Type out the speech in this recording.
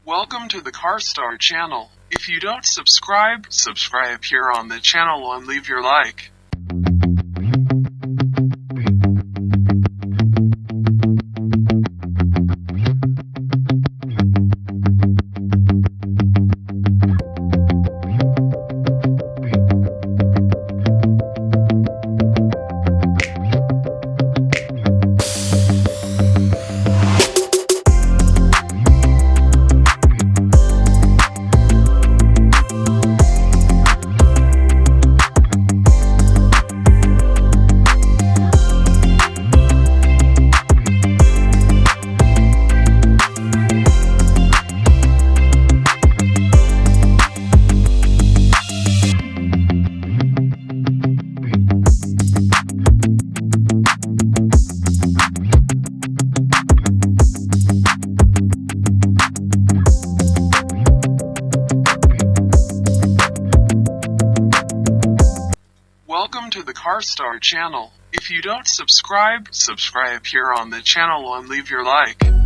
Welcome to the Carwstar channel. If you don't subscribe here on the channel and leave your like. Welcome to the Carwstar channel. If you don't subscribe here on the channel and leave your like.